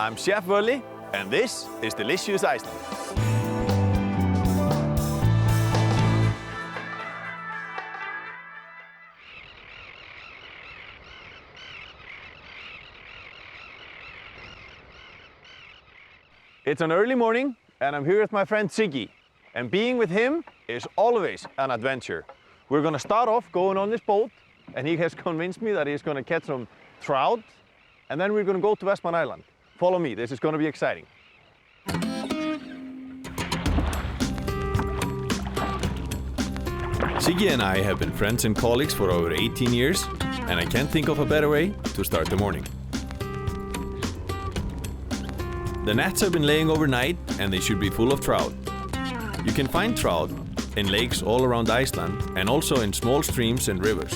I'm Chef Volli, and this is Delicious Iceland. It's an early morning, and I'm here with my friend Siggi. And being with him is always an adventure. We're gonna start off going on this boat, and he has convinced me that he's gonna catch some trout, and then we're gonna go to Westman Island. Follow me, this is gonna be exciting. Siggi and I have been friends and colleagues for over 18 years, and I can't think of a better way to start the morning. The nets have been laying overnight, and they should be full of trout. You can find trout in lakes all around Iceland, and also in small streams and rivers.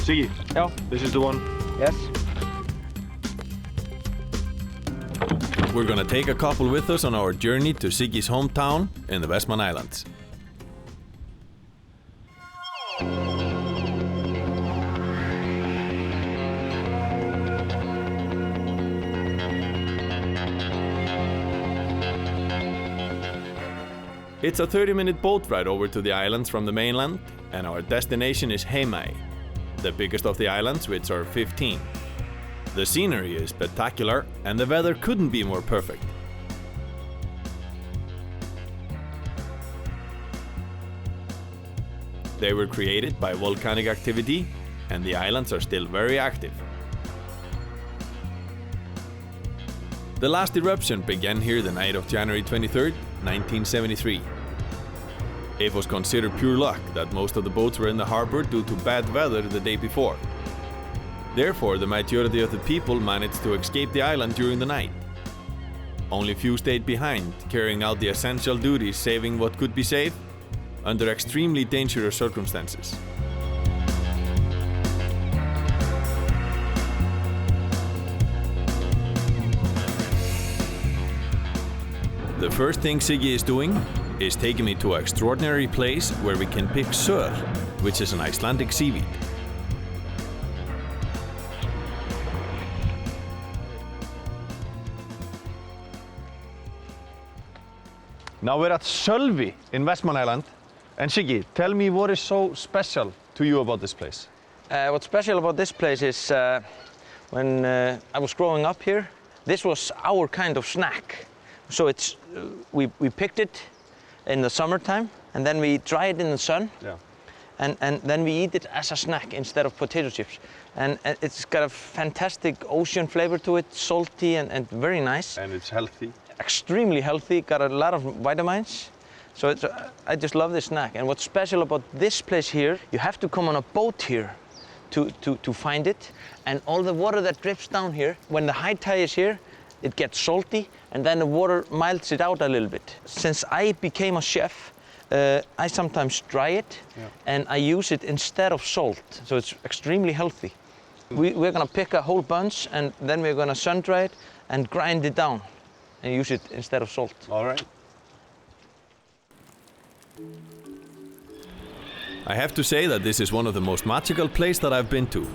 Siggi, yeah. This is the one. Yes. We're gonna take a couple with us on our journey to Siggi's hometown in the Westman Islands. It's a 30-minute boat ride over to the islands from the mainland, and our destination is Heimaey, the biggest of the islands, which are 15. The scenery is spectacular, and the weather couldn't be more perfect. They were created by volcanic activity, and the islands are still very active. The last eruption began here the night of January 23rd, 1973. It was considered pure luck that most of the boats were in the harbor due to bad weather the day before. Therefore, the majority of the people managed to escape the island during the night. Only few stayed behind, carrying out the essential duties, saving what could be saved under extremely dangerous circumstances. The first thing Siggi is doing is taking me to an extraordinary place where we can pick sör, which is an Icelandic seaweed. Now we're at Sölvi in Vestmann Island. And Siggi, tell me what is so special to you about this place? What's special about this place is when I was growing up here, this was our kind of snack. So it's we picked it in the summertime, and then we dry it in the sun. Yeah. And then we eat it as a snack instead of potato chips. And it's got a fantastic ocean flavor to it, salty and very nice. And it's healthy. Extremely healthy, got a lot of vitamins. So it's, I just love this snack. And what's special about this place here, you have to come on a boat here to find it. And all the water that drips down here, when the high tide is here, it gets salty, and then the water melts it out a little bit. Since I became a chef, I sometimes dry it, and I use it instead of salt. So it's extremely healthy. We're gonna pick a whole bunch, and then we're gonna sun dry it and grind it down and use it instead of salt. All right. I have to say that this is one of the most magical places that I've been to,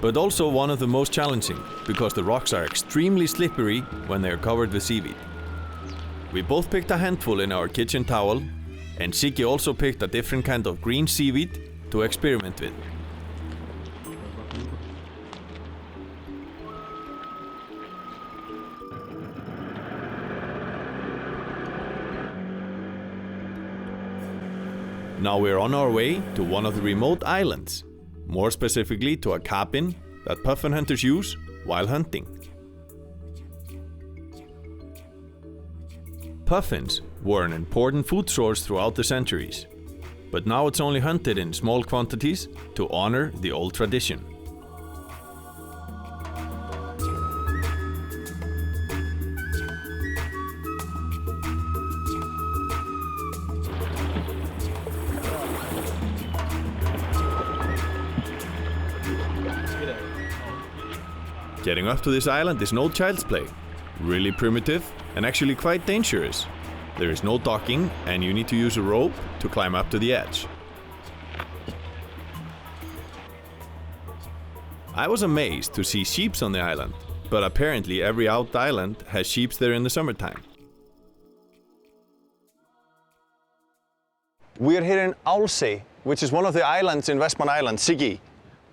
but also one of the most challenging, because the rocks are extremely slippery when they are covered with seaweed. We both picked a handful in our kitchen towel, and Siggi also picked a different kind of green seaweed to experiment with. Now we're on our way to one of the remote islands, more specifically to a cabin that puffin hunters use while hunting. Puffins were an important food source throughout the centuries, but now it's only hunted in small quantities to honor the old tradition. Getting up to this island is no child's play, really primitive and actually quite dangerous. There is no docking and you need to use a rope to climb up to the edge. I was amazed to see sheep on the island, but apparently every out island has sheep there in the summertime. We are here in Álfsey, which is one of the islands in Westman Islands, Siggi.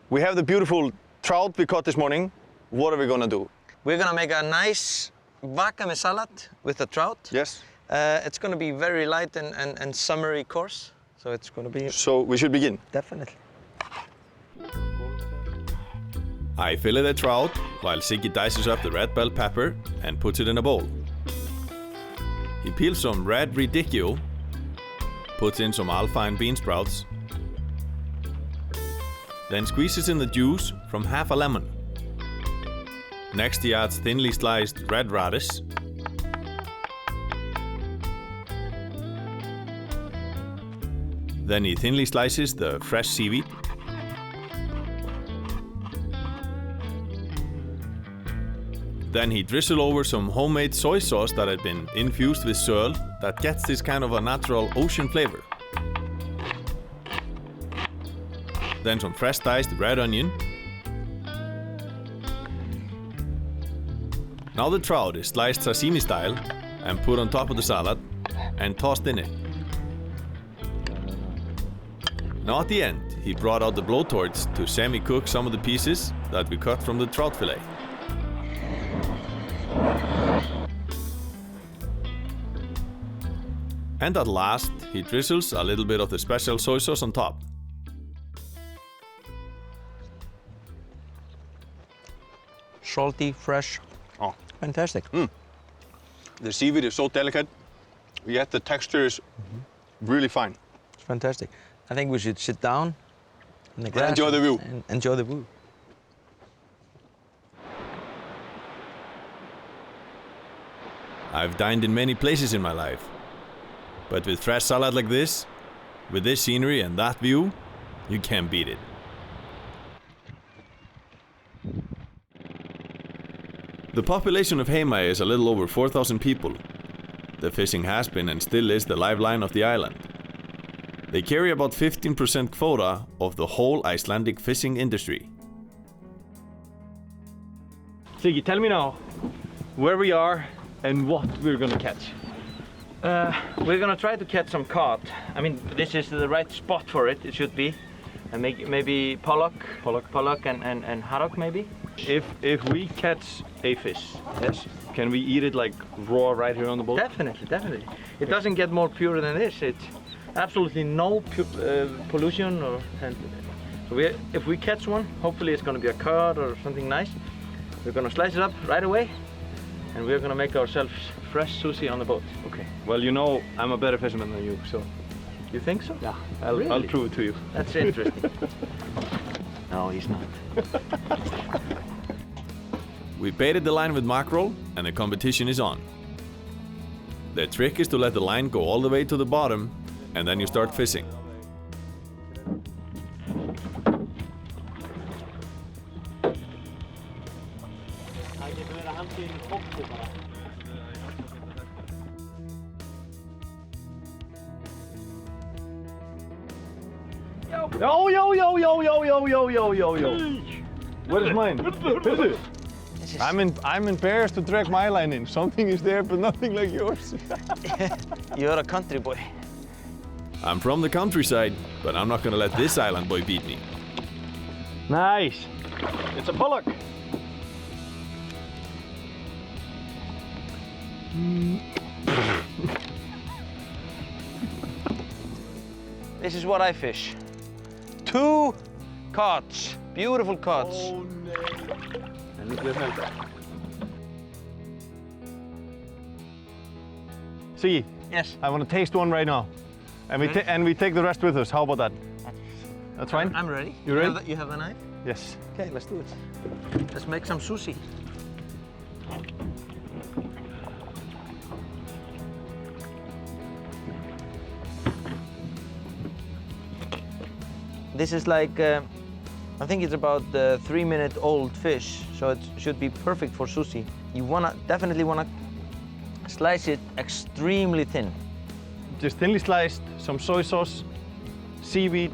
We have the beautiful trout we caught this morning. What are we gonna do? We're gonna make a nice wakame salad with the trout. Yes. It's gonna be very light and summery course, so it's gonna be... So we should begin. Definitely. I fillet the trout while Siggi dices up the red bell pepper and puts it in a bowl. He peels some red radicchio, puts in some alpine bean sprouts, then squeezes in the juice from half a lemon. Next he adds thinly sliced red radish, then he thinly slices the fresh seaweed, then he drizzles over some homemade soy sauce that had been infused with söl that gets this kind of a natural ocean flavor. Then some fresh diced red onion. Now the trout is sliced sashimi style and put on top of the salad and tossed in it. Now at the end, he brought out the blowtorch to semi-cook some of the pieces that we cut from the trout fillet. And at last, he drizzles a little bit of the special soy sauce on top. Salty, fresh. Oh. Fantastic. The seaweed is so delicate, yet the texture is really fine. It's fantastic. I think we should sit down in the grass enjoy the view. And enjoy the view. I've dined in many places in my life, but with fresh salad like this, with this scenery and that view, you can't beat it. The population of Heimaey is a little over 4,000 people. The fishing has been and still is the lifeline of the island. They carry about 15% quota of the whole Icelandic fishing industry. Siggi, tell me now where we are and what we're gonna catch. We're gonna try to catch some cod. I mean, this is the right spot for it. It should be, and maybe pollock and haddock maybe. If we catch a fish, yes, can we eat it like raw right here on the boat? Definitely, definitely. It doesn't get more pure than this. It's absolutely no pollution or. So if we catch one, hopefully it's gonna be a cod or something nice. We're gonna slice it up right away, and we're gonna make ourselves fresh sushi on the boat. Okay. Well, you know I'm a better fisherman than you, so. You think so? Yeah. Really? I'll prove it to you. That's interesting. No, he's not. We baited the line with mackerel and the competition is on. The trick is to let the line go all the way to the bottom and then you start fishing. Yo. Where is mine? I'm embarrassed to drag my line in. Something is there, but nothing like yours. You're a country boy. I'm from the countryside, but I'm not gonna let this island boy beat me. Nice. It's a pollock. This is what I fish. 2 cods, beautiful cods. Oh, no. And look at that. See, Yes. I want to taste one right now. And we take the rest with us. How about that? That's fine? I'm ready. You ready? You have the knife? Yes. Okay, let's do it. Let's make some sushi. This is like, I think it's about 3-minute old fish, so it should be perfect for sushi. You definitely wanna Slice it extremely thin. Just thinly sliced, some soy sauce, seaweed.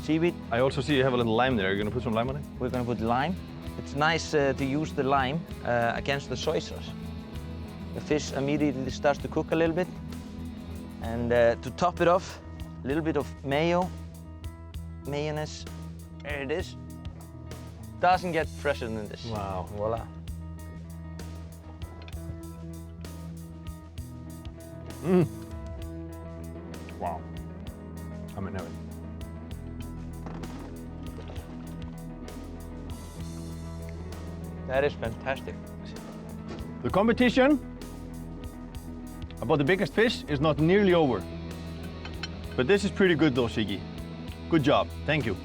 Seaweed. I also see you have a little lime there. Are you gonna put some lime on it? We're gonna put lime. It's nice to use the lime against the soy sauce. The fish immediately starts to cook a little bit. And to top it off, a little bit of mayonnaise. There it is. Doesn't get fresher than this. Wow. Voila. Wow. I'm in heaven. That is fantastic. The competition about the biggest fish is not nearly over. But this is pretty good though, Siggi. Good job. Thank you.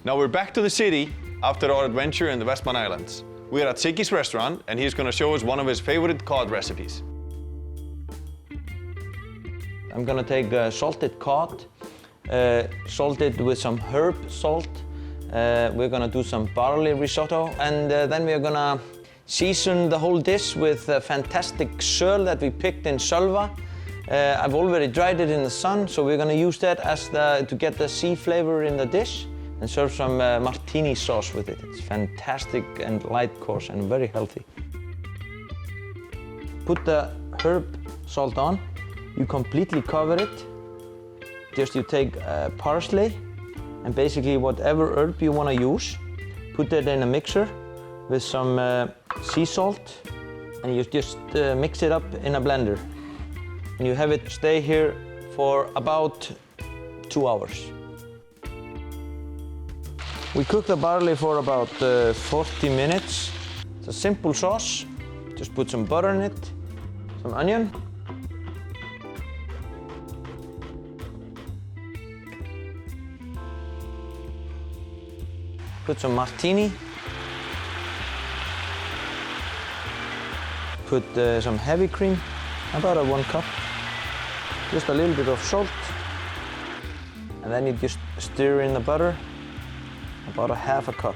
Now we're back to the city after our adventure in the Westman Islands. We are at Siggi's restaurant and he's going to show us one of his favorite cod recipes. I'm gonna take salted cod, salted with some herb salt. We're gonna do some barley risotto, and then we're gonna season the whole dish with a fantastic söl that we picked in Sölva. I've already dried it in the sun, so we're gonna use that as to get the sea flavor in the dish, and serve some martini sauce with it. It's fantastic and light course and very healthy. Put the herb salt on. You completely cover it. Just you take parsley and basically whatever herb you want to use. Put that in a mixer with some sea salt, and you just mix it up in a blender. And you have it stay here for about 2 hours. We cook the barley for about 40 minutes. It's a simple sauce. Just put some butter in it, some onion. Put some martini. Put some heavy cream, about 1 cup. Just a little bit of salt. And then you just stir in the butter. About 1/2 cup.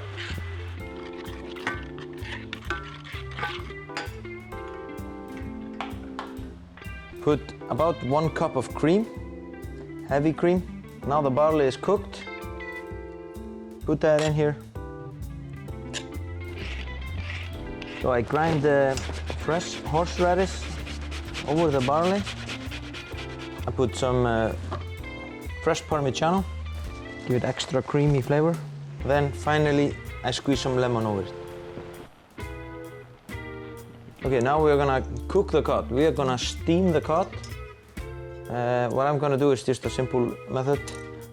Put about 1 cup of cream, heavy cream. Now the barley is cooked. Put that in here. So I grind the fresh horseradish over the barley. I put some fresh Parmigiano, give it extra creamy flavor. Then finally, I squeeze some lemon over it. Okay, now we're gonna cook the cod. We are gonna steam the cod. What I'm gonna do is just a simple method.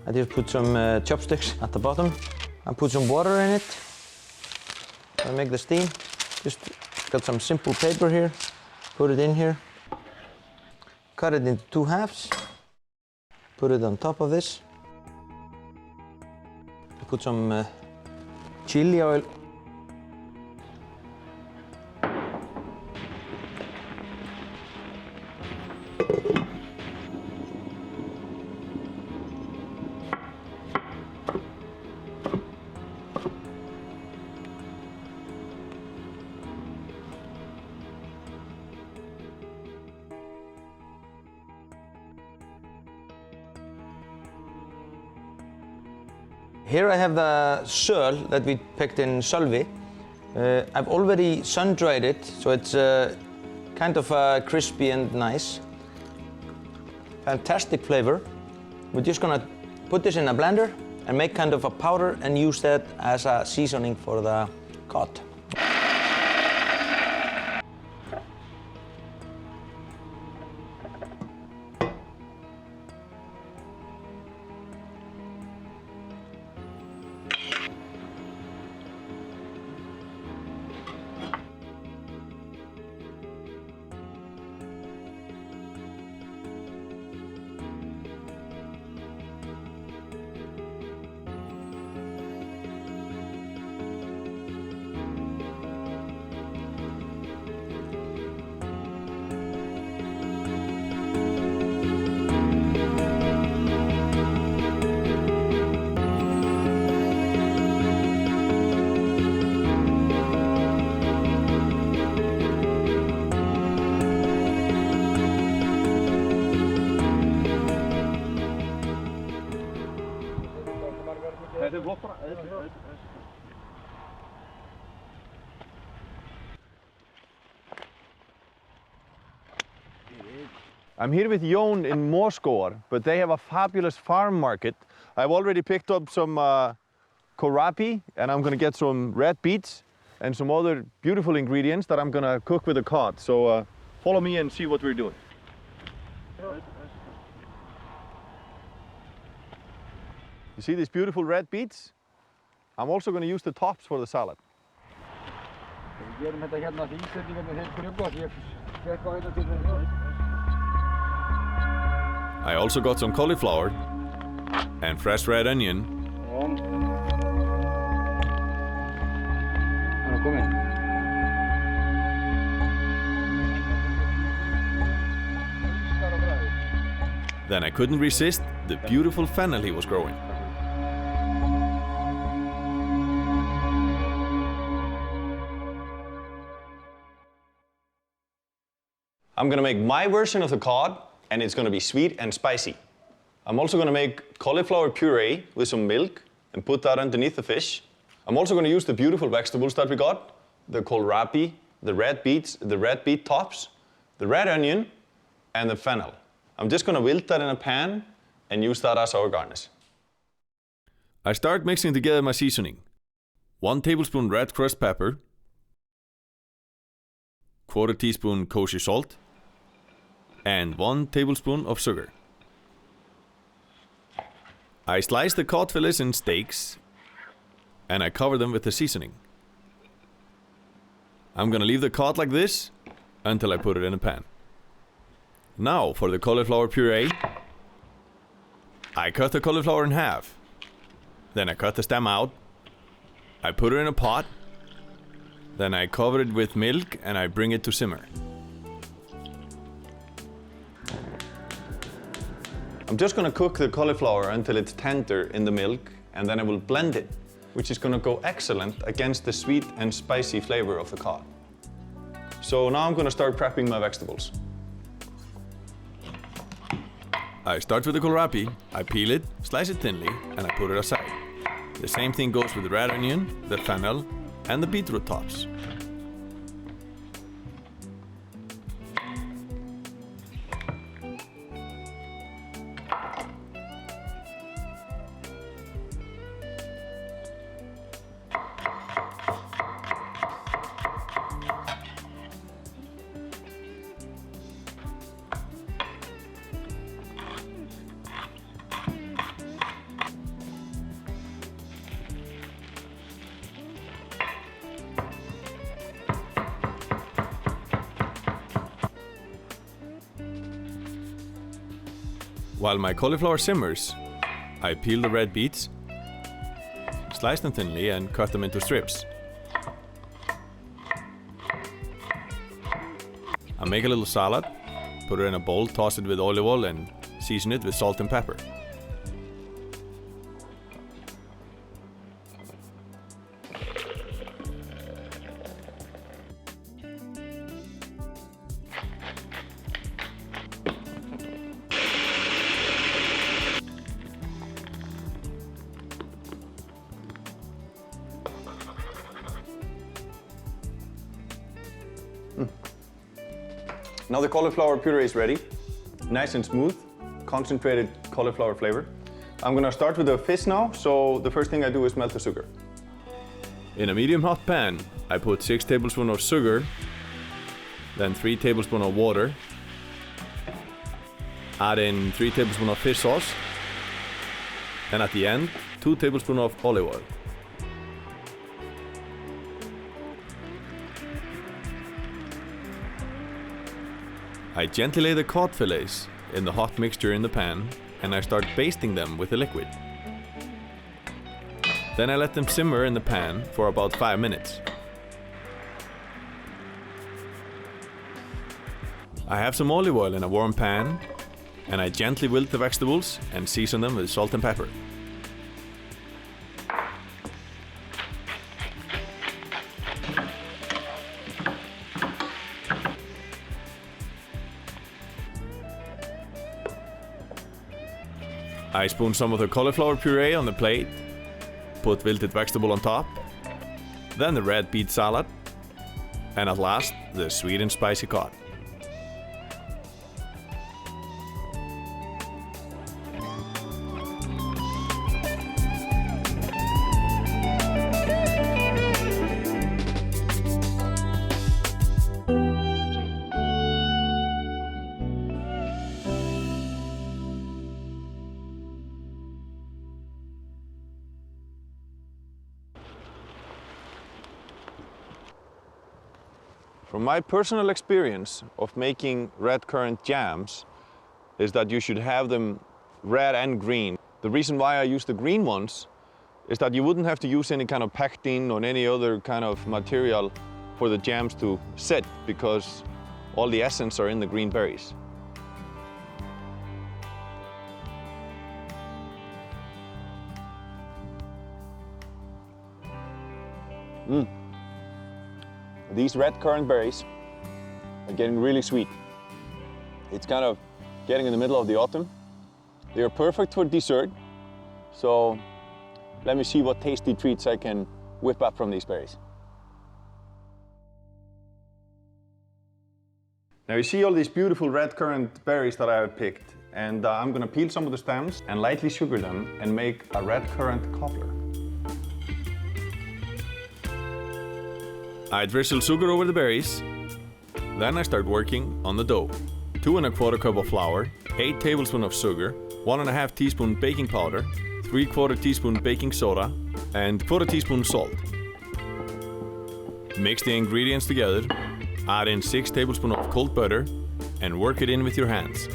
I just put some chopsticks at the bottom. I put some water in it. I make the steam. Just got some simple paper here. Put it in here. Cut it into 2 halves. Put it on top of this. Put some chili oil. Here I have the söl that we picked in Sölvi. I've already sun-dried it, so it's kind of crispy and nice. Fantastic flavor. We're just gonna put this in a blender and make kind of a powder and use that as a seasoning for the cod. I'm here with Jón in Moscow, but they have a fabulous farm market. I've already picked up some kohlrabi, and I'm gonna get some red beets and some other beautiful ingredients that I'm gonna cook with the cod. So follow me and see what we're doing. You see these beautiful red beets? I'm also gonna use the tops for the salad. I also got some cauliflower and fresh red onion. Then I couldn't resist the beautiful fennel he was growing. I'm gonna make my version of the cod, and it's gonna be sweet and spicy. I'm also gonna make cauliflower puree with some milk and put that underneath the fish. I'm also gonna use the beautiful vegetables that we got, the kohlrabi, the red beets, the red beet tops, the red onion, and the fennel. I'm just gonna wilt that in a pan and use that as our garnish. I start mixing together my seasoning. 1 tablespoon red crushed pepper, 1/4 teaspoon kosher salt, and 1 tablespoon of sugar. I slice the cod fillets in steaks and I cover them with the seasoning. I'm gonna leave the cod like this until I put it in a pan. Now for the cauliflower puree. I cut the cauliflower in half. Then I cut the stem out. I put it in a pot. Then I cover it with milk and I bring it to simmer. I'm just gonna cook the cauliflower until it's tender in the milk, and then I will blend it, which is gonna go excellent against the sweet and spicy flavor of the cod. So now I'm gonna start prepping my vegetables. I start with the kohlrabi, I peel it, slice it thinly, and I put it aside. The same thing goes with the red onion, the fennel, and the beetroot tops. While my cauliflower simmers, I peel the red beets, slice them thinly and cut them into strips. I make a little salad, put it in a bowl, toss it with olive oil and season it with salt and pepper. Now the cauliflower puree is ready. Nice and smooth, concentrated cauliflower flavor. I'm gonna start with the fish now, so the first thing I do is melt the sugar. In a medium hot pan, I put 6 tablespoons of sugar, then 3 tablespoons of water, add in 3 tablespoons of fish sauce, and at the end, 2 tablespoons of olive oil. I gently lay the cod fillets in the hot mixture in the pan and I start basting them with the liquid. Then I let them simmer in the pan for about 5 minutes. I have some olive oil in a warm pan and I gently wilt the vegetables and season them with salt and pepper. I spoon some of the cauliflower puree on the plate put wilted vegetable on top, then the red beet salad, and at last the sweet and spicy cod. From my personal experience of making red currant jams is that you should have them red and green. The reason why I use the green ones is that you wouldn't have to use any kind of pectin or any other kind of material for the jams to sit because all the essence are in the green berries. These red currant berries are getting really sweet. It's kind of getting in the middle of the autumn. They are perfect for dessert. So let me see what tasty treats I can whip up from these berries. Now you see all these beautiful red currant berries that I have picked, and I'm gonna peel some of the stems and lightly sugar them and make a red currant cobbler. I drizzle sugar over the berries, then I start working on the dough. 2 1/4 cup of flour, 8 tablespoons of sugar, 1 1/2 teaspoon baking powder, 3/4 teaspoon baking soda, and 1/4 teaspoon salt. Mix the ingredients together, add in 6 tablespoons of cold butter, and work it in with your hands.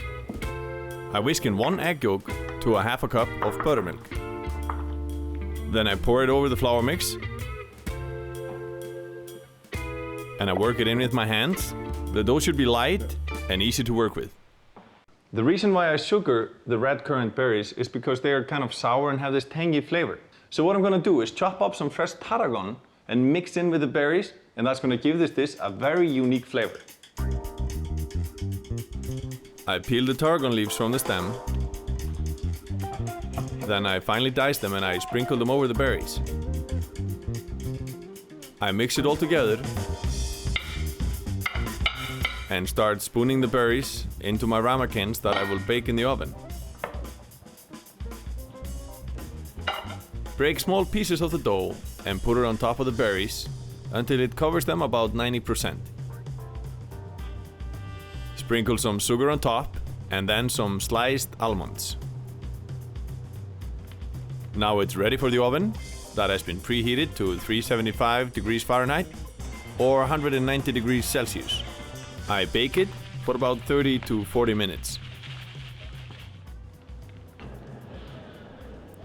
I whisk in 1 egg yolk to 1/2 cup of buttermilk. Then I pour it over the flour mix, and I work it in with my hands. The dough should be light and easy to work with. The reason why I sugar the red currant berries is because they are kind of sour and have this tangy flavor. So what I'm gonna do is chop up some fresh tarragon and mix in with the berries, and that's gonna give this dish a very unique flavor. I peel the tarragon leaves from the stem. Then I finely dice them and I sprinkle them over the berries. I mix it all together and start spooning the berries into my ramekins that I will bake in the oven. Break small pieces of the dough and put it on top of the berries until it covers them about 90%. Sprinkle some sugar on top and then some sliced almonds. Now it's ready for the oven that has been preheated to 375 degrees Fahrenheit or 190 degrees Celsius. I bake it for about 30 to 40 minutes.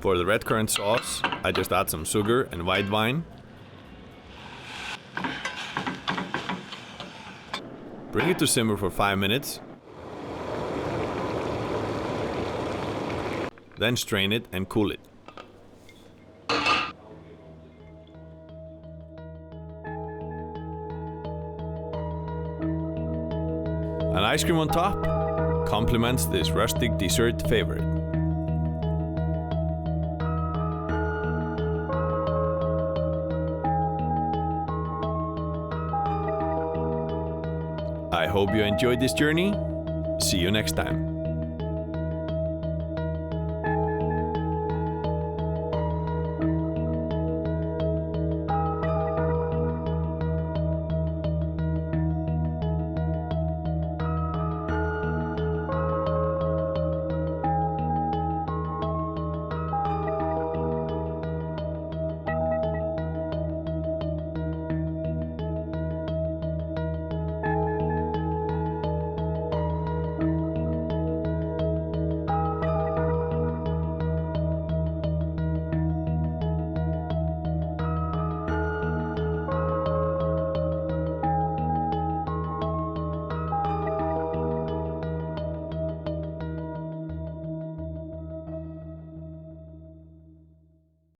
For the red currant sauce, I just add some sugar and white wine. Bring it to simmer for 5 minutes. Then strain it and cool it. An ice cream on top complements this rustic dessert favorite. I hope you enjoyed this journey. See you next time.